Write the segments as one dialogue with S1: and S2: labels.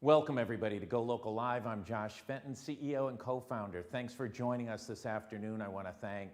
S1: Welcome everybody to Go Local Live. I'm Josh Fenton, CEO and co-founder. Thanks for joining us this afternoon. I want to thank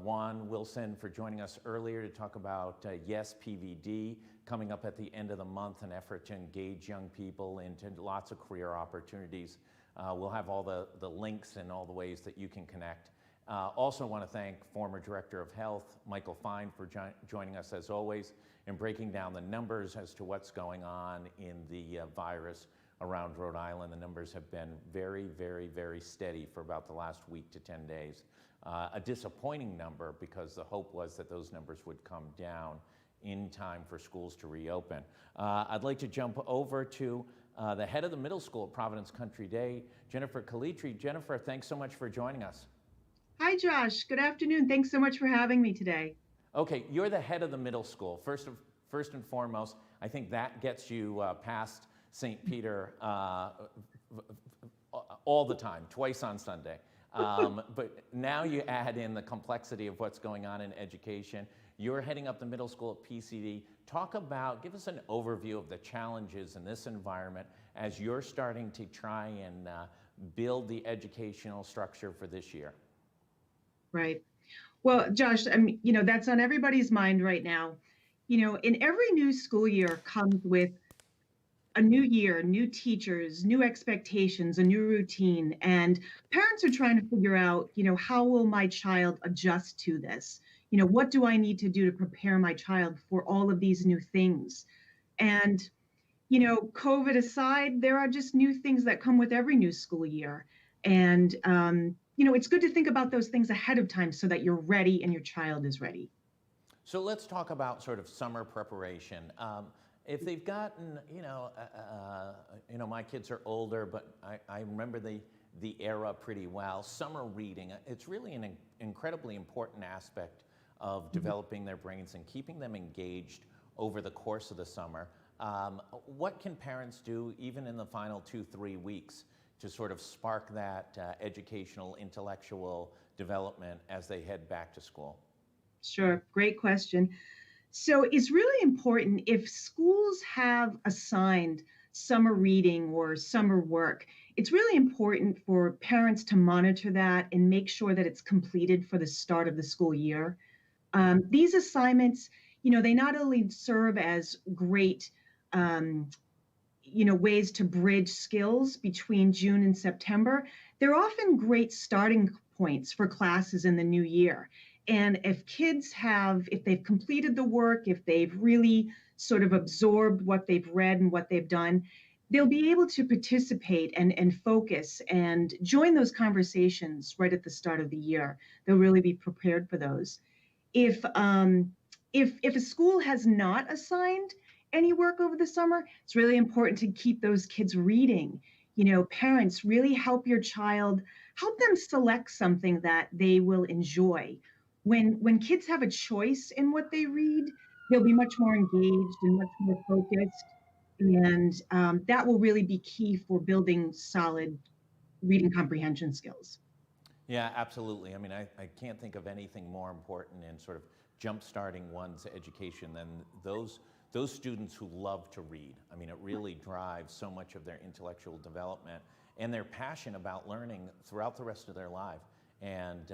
S1: Juan Wilson for joining us earlier to talk about Yes PVD coming up at the end of the month, an effort to engage young people into lots of career opportunities. We'll have all the links and all the ways that you can connect. Also want to thank former Director of Health, Michael Fine, for joining us as always and breaking down the numbers as to what's going on in the virus around Rhode Island. The numbers have been very, very, very steady for about the last week to 10 days. A disappointing number because the hope was that those numbers would come down in time for schools to reopen. I'd like to jump over to the head of the middle school at Providence Country Day, Jennifer Caletri. Jennifer, thanks so much for joining us.
S2: Hi, Josh. Good afternoon. Thanks so much for having me today.
S1: Okay, you're the head of the middle school. First and foremost, I think that gets you past St. Peter all the time, twice on Sunday. But now you add in the complexity of what's going on in education. You're heading up the middle school at PCD. Give us an overview of the challenges in this environment as you're starting to try and build the educational structure for this year.
S2: Right. Well, Josh, that's on everybody's mind right now. In every new school year comes with a new year, new teachers, new expectations, a new routine, and parents are trying to figure out, how will my child adjust to this? What do I need to do to prepare my child for all of these new things? And, COVID aside, there are just new things that come with every new school year. And, it's good to think about those things ahead of time so that you're ready and your child is ready.
S1: So let's talk about sort of summer preparation. If they've gotten, my kids are older, but I remember the era pretty well. Summer reading, it's really an incredibly important aspect of developing their brains and keeping them engaged over the course of the summer. What can parents do even in the final 2-3 weeks to sort of spark that educational, intellectual development as they head back to school?
S2: Sure, great question. So it's really important if schools have assigned summer reading or summer work, it's really important for parents to monitor that and make sure that it's completed for the start of the school year. These assignments, they not only serve as great ways to bridge skills between June and September, they're often great starting points for classes in the new year. And if they've completed the work, if they've really sort of absorbed what they've read and what they've done, they'll be able to participate and focus and join those conversations right at the start of the year. They'll really be prepared for those. If a school has not assigned any work over the summer, it's really important to keep those kids reading. Parents, really help your child, help them select something that they will enjoy. When kids have a choice in what they read, they'll be much more engaged and much more focused. And that will really be key for building solid reading comprehension skills.
S1: Yeah, absolutely. I mean, I can't think of anything more important in sort of jump-starting one's education than those students who love to read. I mean, it really drives so much of their intellectual development and their passion about learning throughout the rest of their life. And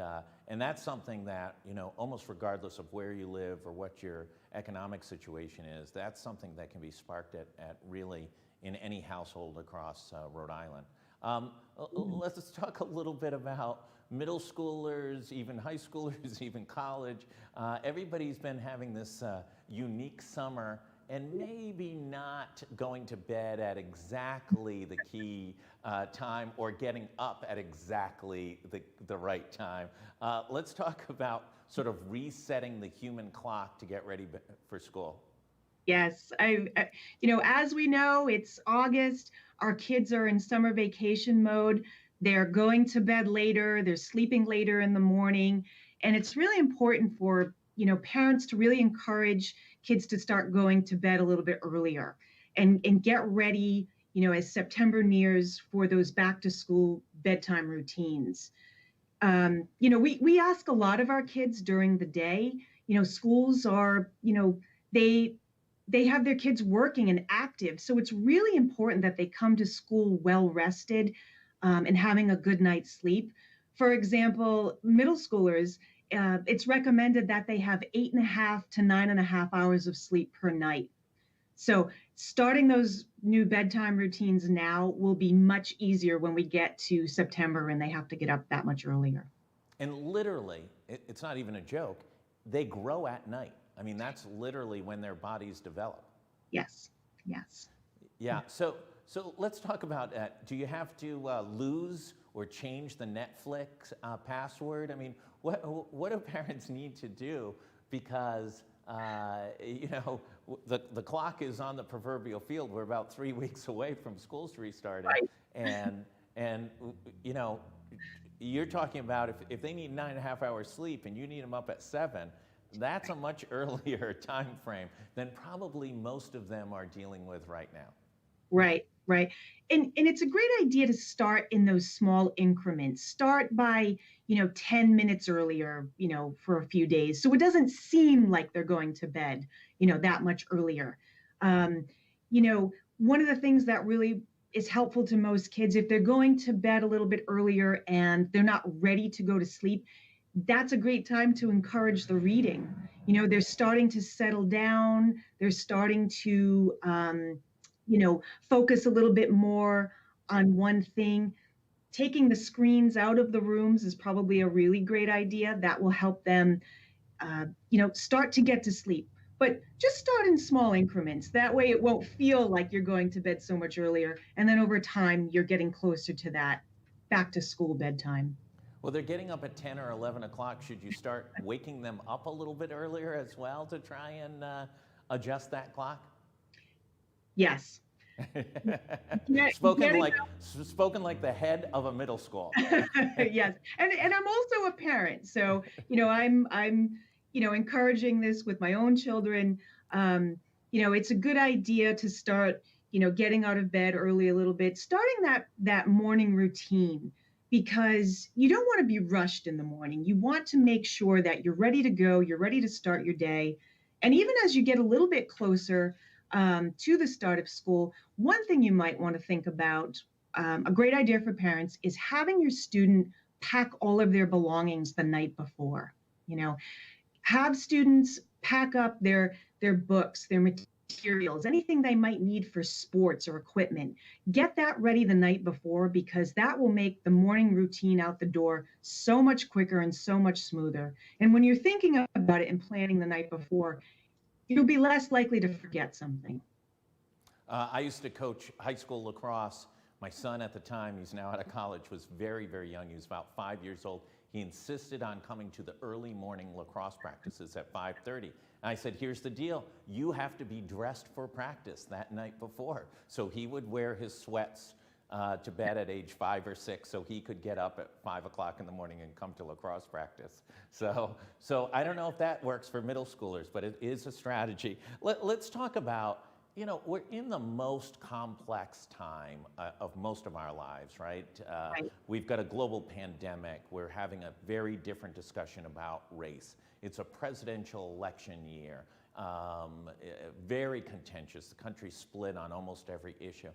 S1: that's something that, almost regardless of where you live or what your economic situation is, that's something that can be sparked at really in any household across Rhode Island. Let's talk a little bit about middle schoolers, even high schoolers, even college. Everybody's been having this unique summer and maybe not going to bed at exactly the key time or getting up at exactly the right time. Let's talk about sort of resetting the human clock to get ready for school.
S2: Yes, as we know, it's August. Our kids are in summer vacation mode. They're going to bed later. They're sleeping later in the morning. And it's really important for, parents to really encourage kids to start going to bed a little bit earlier and get ready, as September nears for those back to school bedtime routines. We ask a lot of our kids during the day. Schools are, they have their kids working and active. So it's really important that they come to school well rested, and having a good night's sleep. For example, middle schoolers, it's recommended that they have 8.5 to 9.5 hours of sleep per night. So starting those new bedtime routines now will be much easier when we get to September and they have to get up that much earlier.
S1: And literally, it's not even a joke, they grow at night. I mean, that's literally when their bodies develop.
S2: Yes, yes.
S1: Yeah, so let's talk about that. Do you have to lose or change the Netflix password? I mean, what do parents need to do? Because, you know, the clock is on the proverbial field. We're about 3 weeks away from schools restarting.
S2: Right.
S1: And you know, you're talking about if they need 9.5 hours sleep and you need them up at 7, that's a much earlier time frame than probably most of them are dealing with right now.
S2: Right, right. And it's a great idea to start in those small increments. Start by, 10 minutes earlier, for a few days. So it doesn't seem like they're going to bed, that much earlier. Um, One of the things that really is helpful to most kids, if they're going to bed a little bit earlier and they're not ready to go to sleep, that's a great time to encourage the reading. They're starting to settle down. They're starting to, focus a little bit more on one thing. Taking the screens out of the rooms is probably a really great idea. That will help them, start to get to sleep. But just start in small increments. That way it won't feel like you're going to bed so much earlier. And then over time, you're getting closer to that back to school bedtime.
S1: Well, they're getting up at 10 or 11 o'clock. Should you start waking them up a little bit earlier as well to try and adjust that clock?
S2: Yes.
S1: Spoken like the head of a middle school.
S2: Yes. And I'm also a parent. So, I'm encouraging this with my own children. It's a good idea to start, getting out of bed early a little bit, starting that morning routine, because you don't want to be rushed in the morning. You want to make sure that you're ready to go, you're ready to start your day. And even as you get a little bit closer to the start of school, one thing you might want to think about, a great idea for parents, is having your student pack all of their belongings the night before. Have students pack up their books, their materials, anything they might need for sports or equipment. Get that ready the night before, because that will make the morning routine out the door so much quicker and so much smoother. And when you're thinking about it and planning the night before, you'll be less likely to forget something.
S1: I used to coach high school lacrosse. My son at the time, he's now out of college, was very, very young. He was about 5 years old. He insisted on coming to the early morning lacrosse practices at 5:30. And I said, here's the deal. You have to be dressed for practice that night before. So he would wear his sweats to bed at age 5 or 6 so he could get up at 5 o'clock in the morning and come to lacrosse practice. So I don't know if that works for middle schoolers, but it is a strategy. Let's talk about, we're in the most complex time of most of our lives, right?
S2: Right.
S1: We've got a global pandemic. We're having a very different discussion about race. It's a presidential election year, very contentious. The country's split on almost every issue.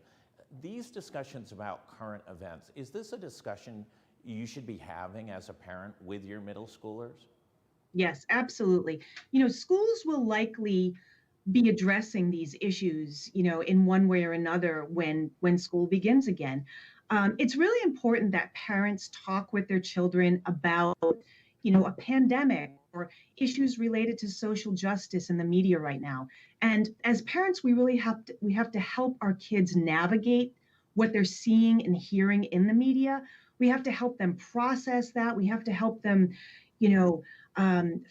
S1: These discussions about current events, is this a discussion you should be having as a parent with your middle schoolers?
S2: Yes, absolutely. Schools will likely be addressing these issues, in one way or another when school begins again. It's really important that parents talk with their children about, a pandemic or issues related to social justice in the media right now. And as parents, we have to help our kids navigate what they're seeing and hearing in the media. We have to help them process that. We have to help them,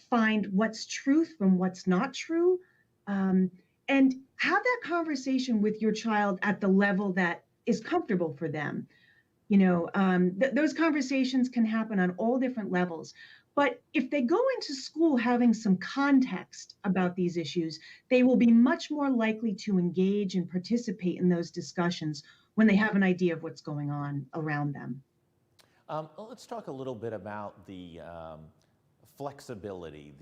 S2: find what's truth from what's not true, and have that conversation with your child at the level that is comfortable for them. Those conversations can happen on all different levels. But if they go into school having some context about these issues, they will be much more likely to engage and participate in those discussions when they have an idea of what's going on around them.
S1: Let's talk a little bit about the flexibility,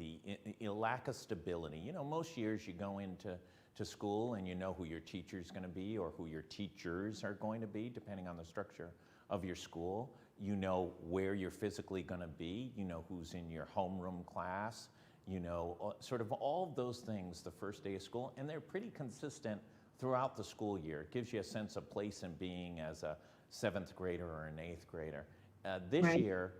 S1: the lack of stability. Most years you go into to school and you know who your teacher's going to be or who your teachers are going to be, depending on the structure of your school. You know where you're physically going to be. You know who's in your homeroom class. You know, sort of all of those things the first day of school, and they're pretty consistent throughout the school year. It gives you a sense of place and being as a 7th grader or an 8th grader. This
S2: Right.
S1: year,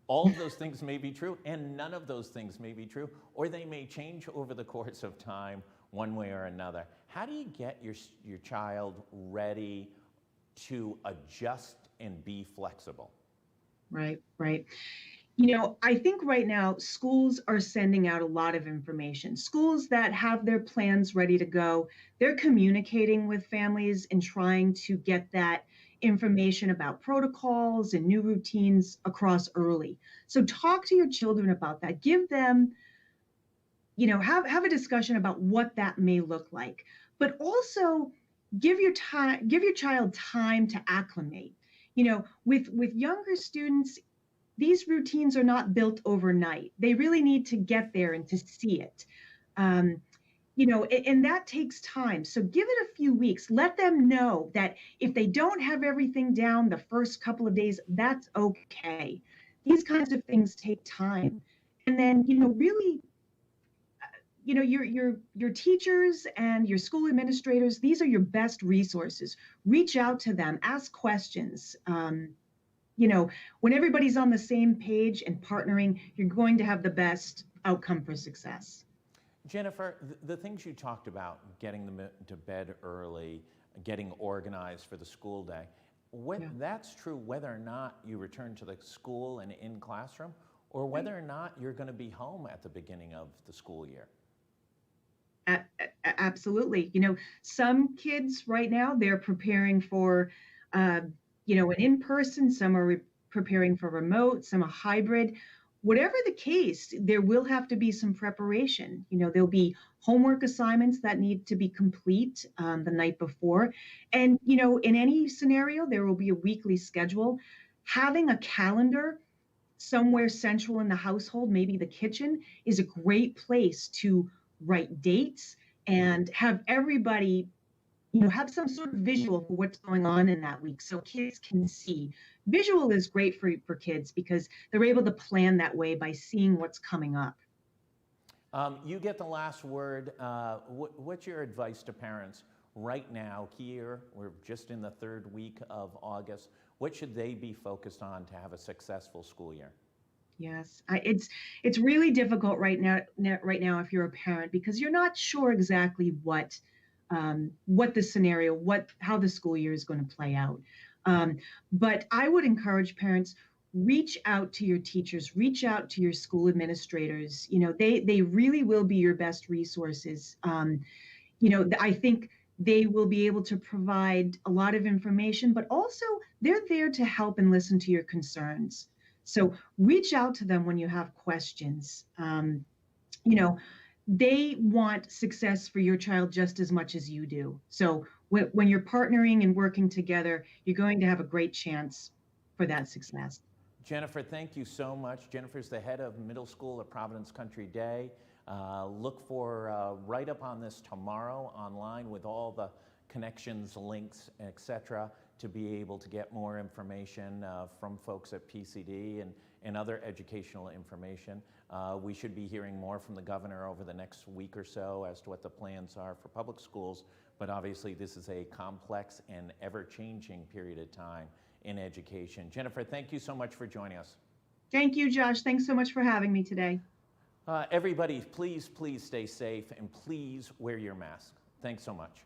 S1: all of those things may be true, and none of those things may be true, or they may change over the course of time one way or another. How do you get your child ready to adjust and be flexible?
S2: Right, right. I think right now schools are sending out a lot of information. Schools that have their plans ready to go, they're communicating with families and trying to get that information about protocols and new routines across early. So talk to your children about that. Give them, have a discussion about what that may look like. But also give your child time to acclimate. With younger students, these routines are not built overnight. They really need to get there and to see it. And that takes time. So give it a few weeks. Let them know that if they don't have everything down the first couple of days, that's okay. These kinds of things take time. And then, really, your teachers and your school administrators, these are your best resources. Reach out to them, ask questions. When everybody's on the same page and partnering, you're going to have the best outcome for success.
S1: Jennifer, the things you talked about, getting them to bed early, getting organized for the school day,
S2: Yeah.
S1: that's true whether or not you return to the school and in classroom, or whether or not you're going to be home at the beginning of the school year.
S2: Absolutely. Some kids right now, they're preparing for, an in-person, some are preparing for remote, some are hybrid. Whatever the case, there will have to be some preparation. There'll be homework assignments that need to be complete the night before. And, in any scenario, there will be a weekly schedule. Having a calendar somewhere central in the household, maybe the kitchen, is a great place to write dates and have everybody have some sort of visual for what's going on in that week so kids can see. Visual is great for kids because they're able to plan that way by seeing what's coming up.
S1: You get the last word. What's your advice to parents right now here? We're just in the 3rd week of August. What should they be focused on to have a successful school year?
S2: Yes, it's really difficult right now if you're a parent because you're not sure exactly what the scenario, how the school year is going to play out. But I would encourage parents, reach out to your teachers, reach out to your school administrators. They really will be your best resources. I think they will be able to provide a lot of information, but also they're there to help and listen to your concerns. So reach out to them when you have questions. They want success for your child just as much as you do. So when you're partnering and working together, you're going to have a great chance for that success.
S1: Jennifer, thank you so much. Jennifer's the head of middle school at Providence Country Day. Look for a write-up on this tomorrow online with all the connections, links, etc., to be able to get more information from folks at PCD and other educational information. We should be hearing more from the governor over the next week or so as to what the plans are for public schools, but obviously this is a complex and ever-changing period of time in education. Jennifer, thank you so much for joining us.
S2: Thank you, Josh. Thanks so much for having me today.
S1: Everybody, please stay safe and please wear your mask. Thanks so much.